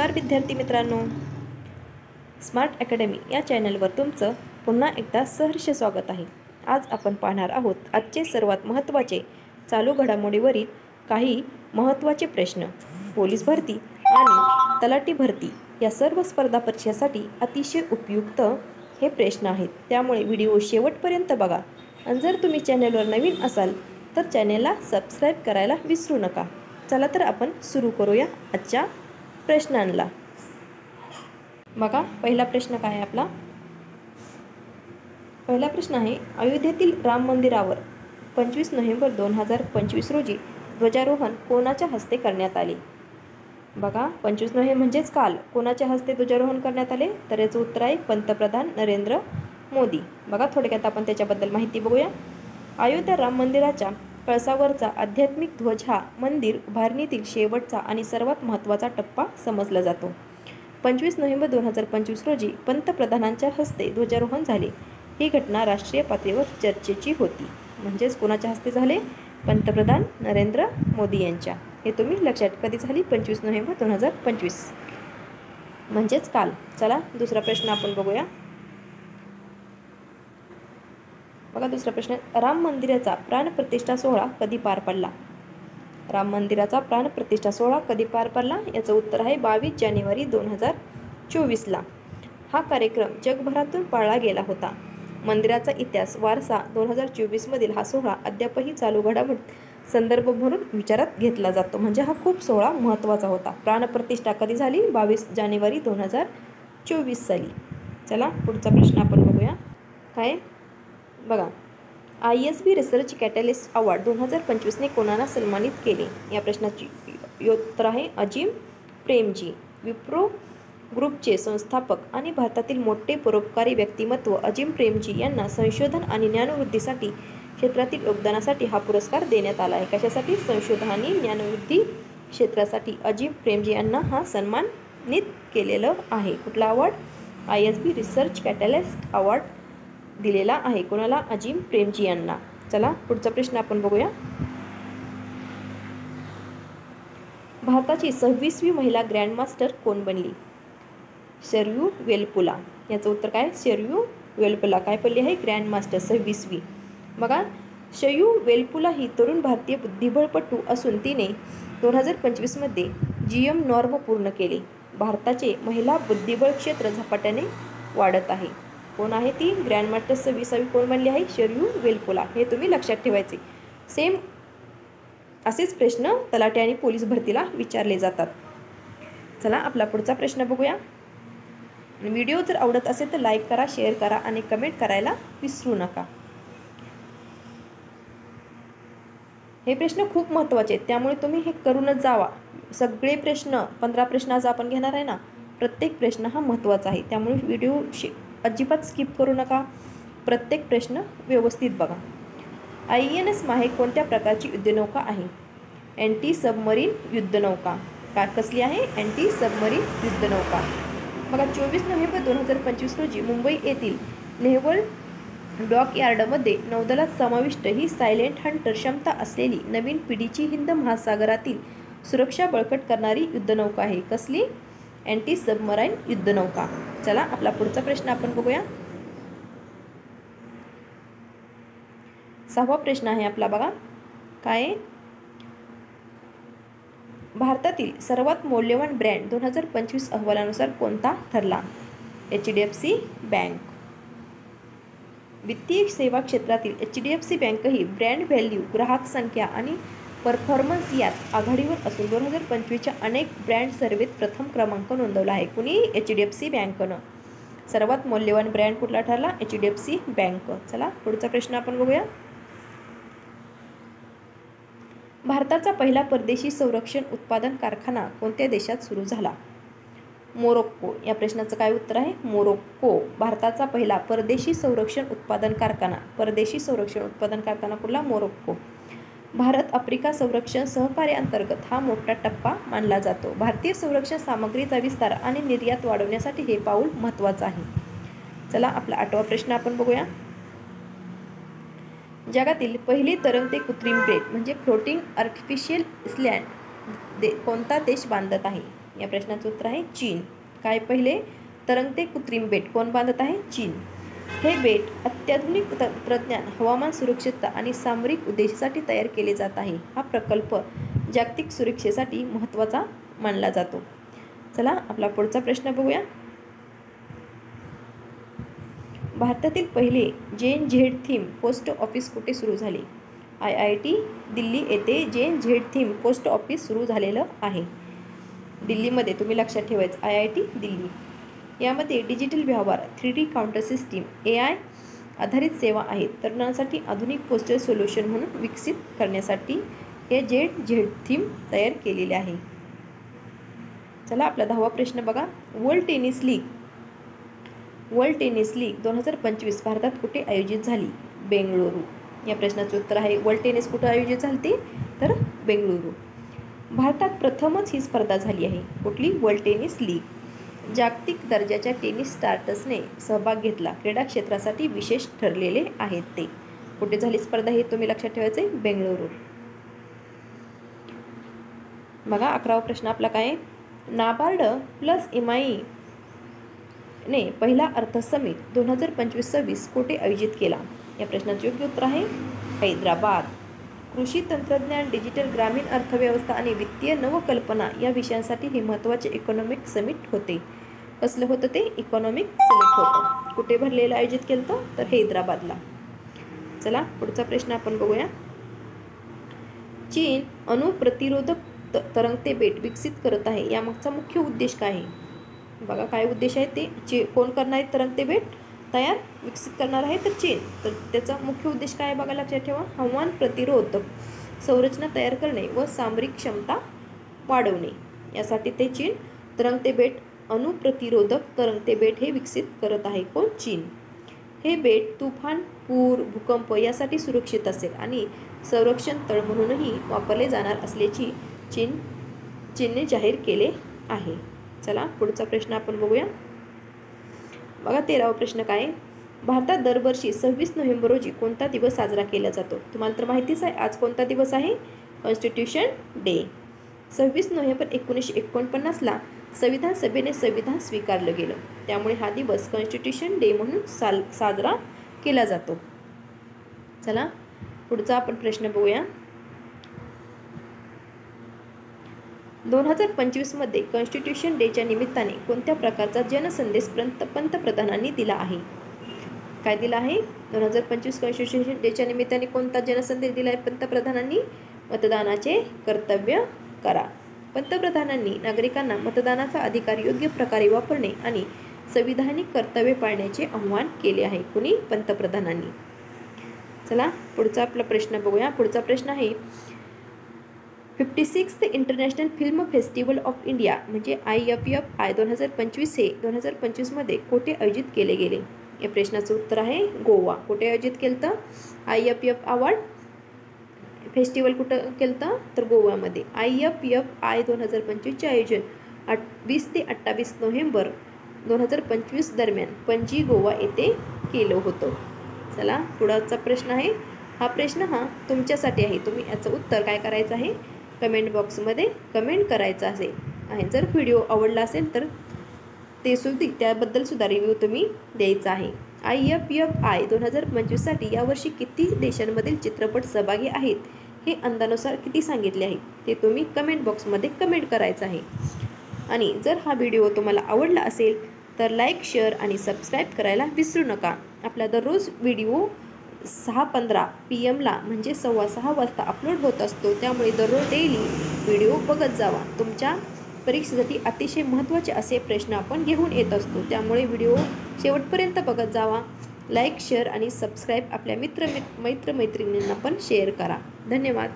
नमस्कार विद्यार्थी मित्रांनो, स्मार्ट अकॅडमी या चॅनलवर तुमचं पुन्हा एकदा सहर्ष स्वागत आहे। आज आपण पाहणार आहोत आजचे सर्वात महत्त्वाचे चालू घडामोडीवरील काही महत्त्वाचे प्रश्न। पोलीस भरती आणि तलाठी भरती या सर्व स्पर्धा परीक्षेसाठी अतिशय उपयुक्त हे प्रश्न आहेत, त्यामुळे व्हिडिओ शेवटपर्यंत बघा। आणि जर तुम्ही चॅनलवर नवीन असाल तर चॅनलला सबस्क्राइब करायला विसरू नका। चला तर आपण सुरू करूया आजच्या प्रश्नांना। बघा, पहिला प्रश्न काय आहे आपला? पहिला प्रश्न आहे, अयोध्येतील राम मंदिरावर 25 नोव्हेंबर 2025 रोजी ध्वजारोहण कोणाच्या हस्ते करण्यात आले? बघा, 25 नोव्हेंबर म्हणजेच काल कोणाच्या हस्ते ध्वजारोहण करण्यात आले? तर याचं उत्तर आहे पंतप्रधान नरेंद्र मोदी। बघा, थोडक्यात आपण त्याच्याबद्दल माहिती बघूया। अयोध्या राम मंदिराच्या कळसावरचा आध्यात्मिक ध्वज हा मंदिर उभारणीतील शेवटचा आणि सर्वात महत्त्वाचा टप्पा समजला जातो। 25 नोव्हेंबर 2025 रोजी पंतप्रधानांच्या हस्ते ध्वजारोहण झाले। ही घटना राष्ट्रीय पातळीवर चर्चेची होती। म्हणजेच कोणाच्या हस्ते झाले? पंतप्रधान नरेंद्र मोदी यांच्या। हे तुम्ही लक्षात, कधी झाली? 25 नोव्हेंबर 2025 म्हणजेच काल। चला दुसरा प्रश्न आपण बघूया। बघा, दुसरा प्रश्न, राम मंदिराचा प्राणप्रतिष्ठा सोहळा कधी पार पडला? राम मंदिराचा प्राणप्रतिष्ठा सोहळा कधी पार पडला? याचं उत्तर आहे 22 जानेवारी 2024ला। हा कार्यक्रम जगभरातून पाळला गेला होता। मंदिराचा इतिहास वारसा 2024 मधील हा सोहळा अद्यापही चालू घडामोडी संदर्भ म्हणून विचारात घेतला जातो। म्हणजे हा खूप सोहळा महत्त्वाचा होता। प्राणप्रतिष्ठा कधी झाली? 22 जानेवारी 2024 साली। चला पुढचा प्रश्न आपण बघूया। काय? बघा, ISB रिसर्च कॅटलिस्ट अवॉर्ड 2025 ने कोणाला सन्मानित केले? या प्रश्नाची उत्तर आहे अजिम प्रेमजी। विप्रो ग्रुपचे संस्थापक आणि भारतातील मोठे परोपकारी व्यक्तिमत्व अजिम प्रेमजी यांना संशोधन आणि ज्ञानवृद्धीसाठी क्षेत्रातील योगदानासाठी हा पुरस्कार देण्यात आला आहे। कशासाठी? संशोधन आणि ज्ञानवृद्धी क्षेत्रासाठी अजिम प्रेमजी यांना हा सन्मानित केलेलं आहे। कुठला award? ISB research catalyst award दिलेला आहे कोणाला? अजिम प्रेमजी यांना। चला पुढचा प्रश्न आपण बघूया। भारताची 26वी महिला ग्रँडमास्टर कोण बनली? शरयू वेलपुला। याचं उत्तर काय? शरयू वेलपुला काय बनली आहे? ग्रँडमास्टर 26वी। बघा, शरयू वेलपुला ही तरुण भारतीय बुद्धिबळपटू असून तिने 2025 मध्ये GM नॉर्म पूर्ण केले। भारताचे महिला बुद्धिबळ क्षेत्र झपाट्याने वाढत आहे। कोण आहे ती? ग्रँडमास्टर 26वी कोण बनली आहे? शरयू वेलपुला। हे तुम्ही लक्षात ठेवायचे। सेम असेच प्रश्न तलाठी आणि पोलीस भरतीला विचारले जातात। चला आपला पुढचा प्रश्न बघूया। व्हिडिओ जर आवडत असेल तर लाईक करा, शेअर करा आणि कमेंट करायला विसरू नका। हे प्रश्न खूप महत्त्वाचे आहेत, त्यामुळे तुम्ही हे करूनच जावा। सगळे प्रश्न 15 प्रश्न आज आपण घेणार आहे ना, प्रत्येक प्रश्न हा महत्त्वाचा आहे, त्यामुळे व्हिडिओ अजिबात स्किप करू नका। प्रत्येक प्रश्न व्यवस्थित बघा। INS माहे कोणत्या प्रकारची युद्धनौका आहे? अँटी सबमरीन युद्धनौका। का कसली आहे? अँटी सबमरीन युद्धनौका। बघा, 24 नोव्हेंबर 2025 रोजी मुंबई येथील नेव्हल डॉक यार्डमध्ये नौदलात समाविष्ट ही सायलेंट हंटर क्षमता असलेली नवीन पिढीची हिंद महासागरातील सुरक्षा बळकट करणारी युद्धनौका आहे। कसली? अँटी सबमराईन युद्धनौका। चला आपला पुढचा प्रश्न आपण बघूया। 6वा प्रश्न आहे आपला। बघा काय? भारतातील सर्वात मौल्यवान ब्रँड 2025 अहवालानुसार कोणता ठरला? HDFC bank. वित्तीय सेवा क्षेत्रातील HDFC बँक ही ब्रँड व्हॅल्यू, ग्राहक संख्या आणि परफॉर्मन्स यात आघाडीवर असून 2025च्या अनेक ब्रँड सर्वेत प्रथम क्रमांक नोंदवला आहे। कुणी? HDFC बँकनं। सर्वात मौल्यवान ब्रँड कुठला ठरला? HDFC bank. चला पुढचा प्रश्न आपण बघूया। भारताचा पहिला परदेशी संरक्षण उत्पादन कारखाना कोणत्या देशात सुरू झाला? मोरोक्को। या प्रश्नाचं काय उत्तर आहे? मोरोक्को। भारताचा पहिला परदेशी संरक्षण उत्पादन कारखाना, परदेशी संरक्षण उत्पादन कारखाना कुठला? मोरोक्को। भारत आफ्रिका संरक्षण सहकार्य अंतर्गत हा मोठा टप्पा मानला जातो। भारतीय संरक्षण सामग्रीचा विस्तार आणि निर्यात वाढवण्यासाठी हे पाऊल महत्त्वाचं आहे। चला आपला 8वा प्रश्न आपण बघूया। जगातील पहिली तरंगते कृत्रिम बेट म्हणजे फ्लोटिंग आर्टिफिशियल आयलँड कोणता देश बांधत आहे? या प्रश्नाचं उत्तर आहे चीन. काय पहिले तरंगते कृत्रिम बेट कोण बांधत आहे? चीन. हे बेट अत्याधुनिक तंत्रज्ञान, हवामान सुरक्षितता आणि सामरिक उद्देशासाठी तयार केले जात आहे. हा प्रकल्प जागतिक सुरक्षेसाठी महत्त्वाचा मानला जातो. चला आपला पुढचा प्रश्न बघूया. भारतातील पहिले JNZ थीम पोस्ट ऑफिस कुठे सुरू झाले? IIT दिल्ली येथे JNZ थीम पोस्ट ऑफिस सुरू झालेलं आहे. दिल्लीमध्ये तुम्ही लक्षात ठेवायचं IIT दिल्ली. यामध्ये डिजिटल व्यवहार, 3D काउंटर सिस्टीम, AI आधारित सेवा आहेत. तरुणांसाठी आधुनिक पोस्टल सोल्युशन म्हणून विकसित करण्यासाठी हे JNZ थीम तयार केलेले आहे. चला आपला 10वा प्रश्न बघा. वर्ल्ड टेनिस लीग 2025 भारतात कुठे आयोजित झाली? बेंगळुरू. या प्रश्नाचं उत्तर आहे वर्ल्ड टेनिस कुठे आयोजित झाली? तर बेंगळुरू. भारतात प्रथमच ही स्पर्धा झाली आहे. कुठली? World tennis league. जागतिक दर्जाच्या टेनिस स्टार्सने सहभाग घेतला. क्रीडा क्षेत्रासाठी विशेष ठरलेले आहेत ते. कुठे झाली स्पर्धा हे तुम्ही लक्षात ठेवायचे? बेंगळुरू. बघा 11वा प्रश्न आपला काय? नाबार्ड प्लस इमाई ने पहिला अर्थ समिट 2025-26 कुठे आयोजित केला? या प्रश्नाचे योग्य उत्तर आहे हैदराबाद. कृषी तंत्रज्ञान, डिजिटल ग्रामीण अर्थव्यवस्था आणि वित्तीय नवकल्पना या विषयांसाठी हे महत्त्वाचे इकॉनॉमिक समिट होते. कसलं होतं ते? इकॉनॉमिक समिट होतं. कुठे भरलेलं आयोजित केलं होतं? तर हैदराबादला. चला पुढचा प्रश्न आपण बघूया. चीन अणुप्रतिरोधक तरंगते बेट विकसित करत आहे. यामागचा मुख्य उद्देश काय आहे? बघा काय उद्देश आहे ते. कोण करणार आहे तरंगते बेट तयार विकसित करणार आहे? तर चीन. तर त्याचा मुख्य उद्देश काय बघा लक्षात ठेवा. हवामान प्रतिरोधक संरचना तयार करणे व सामरिक क्षमता वाढवणे यासाठी ते चीन तरंगते बेट, अणुप्रतिरोधक तरंगते बेट हे विकसित करत आहे. कोण? चीन. हे बेट तुफान, पूर, भूकंप यासाठी सुरक्षित असेल आणि संरक्षण तळ म्हणूनही वापरले जाणार असल्याची चीनने जाहीर केले आहे. चला पुढचा प्रश्न आपण बघूया. बघा 13वा प्रश्न काय? भारतात दरवर्षी 26 नोव्हेंबर रोजी कोणता दिवस साजरा केला जातो? तुम्हाला तर माहितीच आहे आज कोणता दिवस आहे? Constitution day. 26 नोव्हेंबर 1949ला संविधान सभेने संविधान स्वीकारलं गेलं. त्यामुळे हा दिवस कॉन्स्टिट्यूशन डे म्हणून साजरा केला जातो. चला पुढचा आपण प्रश्न बघूया. 2025 मध्ये कॉन्स्टिट्यूशन डेच्या निमित्ताने कोणत्या प्रकारचा जनसंदेश पंतप्रधानांनी दिला आहे? काय दिला आहे? 2025 कॉन्स्टिट्यूशन डेच्या निमित्ताने कोणता जनसंदेश दिला आहे पंतप्रधानांनी? मतदानाचे कर्तव्य करा. पंतप्रधानांनी नागरिकांना मतदानाचा अधिकार योग्य प्रकारे वापरणे आणि संविधानिक कर्तव्य पाळण्याचे आवाहन केले आहे. कुणी? पंतप्रधानांनी. चला पुढचा आपला प्रश्न बघूया. पुढचा प्रश्न आहे 56th international film festival of India म्हणजे IFFI 2025 हे 2025 मध्ये कुठे आयोजित केले गेले? या प्रश्नाचं उत्तर आहे गोवा. कुठे आयोजित केलं तर? IFF अवॉर्ड फेस्टिवल कुठं केलं तर गोव्यामध्ये. IFFI 2025 चे आयोजन 20 ते 28 नोव्हेंबर 2025 दरम्यान पणजी गोवा येथे केलं होतं. चला पुढचा प्रश्न आहे. हा प्रश्न तुमच्यासाठी आहे. तुम्ही याचं उत्तर काय करायचं आहे? कमेंट बॉक्समध्ये कमेंट करायचं आहे. जर व्हिडिओ आवडला असेल तर त्याबद्दल सुद्धा रिव्ह्यू तुम्ही द्यायचा आहे. IFFI 2025 साठी यावर्षी किती देशांमधील चित्रपट सहभागी आहेत हे अंदानुसार किती सांगितले आहे ते तुम्ही कमेंट बॉक्समध्ये कमेंट करायचं आहे. आणि जर हा व्हिडिओ तुम्हाला आवडला असेल तर लाईक, शेअर आणि सबस्क्राईब करायला विसरू नका. आपला दररोज व्हिडिओ 6:15 PM म्हणजे 6:15 वाजता अपलोड होत असतो. त्यामुळे दररोज डेली व्हिडिओ बघत जावा. तुमच्या परीक्षेसाठी अतिशय महत्त्वाचे असे प्रश्न आपण घेऊन येत असतो. त्यामुळे व्हिडिओ शेवटपर्यंत बघत जावा. लाईक, शेअर आणि सबस्क्राईब आपल्या मैत्रिणींना पण शेअर करा. धन्यवाद.